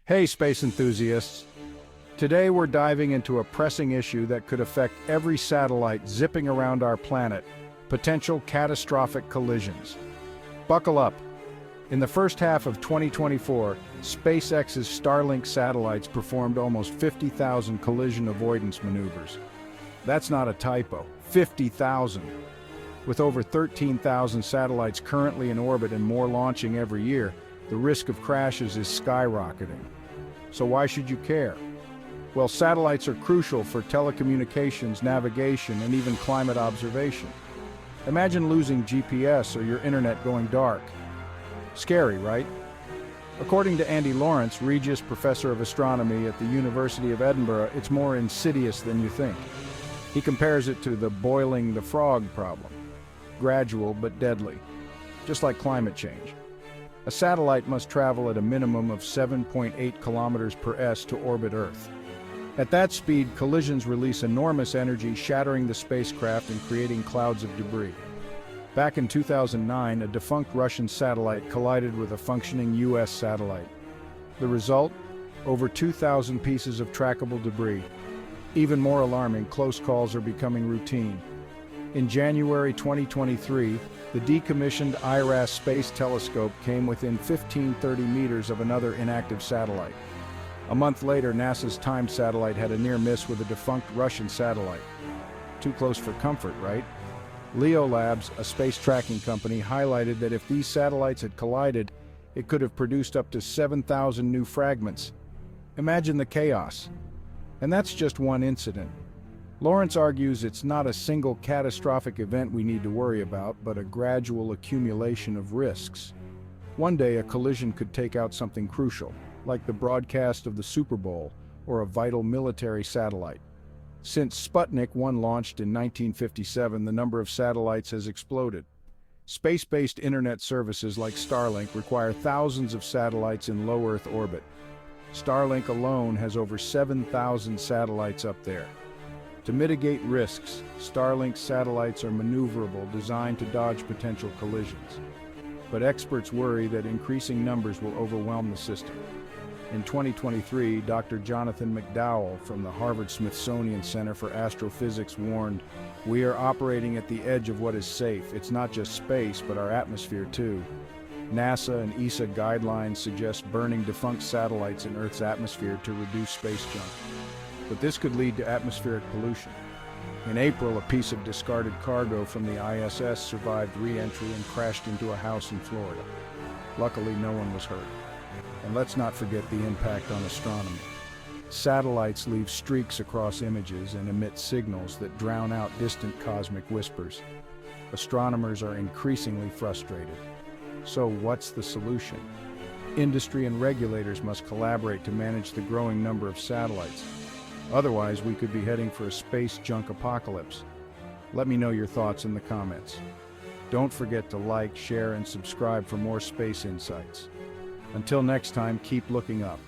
Hey, space enthusiasts! Today we're diving into a pressing issue that could affect every satellite zipping around our planet: potential catastrophic collisions. Buckle up! In the first half of 2024, SpaceX's Starlink satellites performed almost 50,000 collision avoidance maneuvers. That's not a typo, 50,000! With over 13,000 satellites currently in orbit and more launching every year, the risk of crashes is skyrocketing. So why should you care? Well, satellites are crucial for telecommunications, navigation, and even climate observation. Imagine losing GPS or your internet going dark. Scary, right? According to Andy Lawrence, Regius Professor of Astronomy at the University of Edinburgh, it's more insidious than you think. He compares it to the boiling the frog problem. Gradual but deadly, just like climate change. A satellite must travel at a minimum of 7.8 kilometers per s to orbit Earth. At that speed, collisions release enormous energy, shattering the spacecraft and creating clouds of debris. Back in 2009, a defunct Russian satellite collided with a functioning US satellite. The result? Over 2,000 pieces of trackable debris. Even more alarming, close calls are becoming routine. In January 2023, the decommissioned IRAS space telescope came within 15-30 meters of another inactive satellite. A month later, NASA's TIME satellite had a near miss with a defunct Russian satellite. Too close for comfort, right? Leo Labs, a space tracking company, highlighted that if these satellites had collided, it could have produced up to 7,000 new fragments. Imagine the chaos. And that's just one incident. Lawrence argues it's not a single catastrophic event we need to worry about, but a gradual accumulation of risks. One day, a collision could take out something crucial, like the broadcast of the Super Bowl or a vital military satellite. Since Sputnik 1 launched in 1957, the number of satellites has exploded. Space-based internet services like Starlink require thousands of satellites in low Earth orbit. Starlink alone has over 7,000 satellites up there. To mitigate risks, Starlink satellites are maneuverable, designed to dodge potential collisions. But experts worry that increasing numbers will overwhelm the system. In 2023, Dr. Jonathan McDowell from the Harvard-Smithsonian Center for Astrophysics warned, "We are operating at the edge of what is safe. It's not just space, but our atmosphere too." NASA and ESA guidelines suggest burning defunct satellites in Earth's atmosphere to reduce space junk. But this could lead to atmospheric pollution. In April, a piece of discarded cargo from the ISS survived re-entry and crashed into a house in Florida. Luckily, no one was hurt. And let's not forget the impact on astronomy. Satellites leave streaks across images and emit signals that drown out distant cosmic whispers. Astronomers are increasingly frustrated. So what's the solution? Industry and regulators must collaborate to manage the growing number of satellites. Otherwise, we could be heading for a space junk apocalypse. Let me know your thoughts in the comments. Don't forget to like, share, and subscribe for more space insights. Until next time, keep looking up.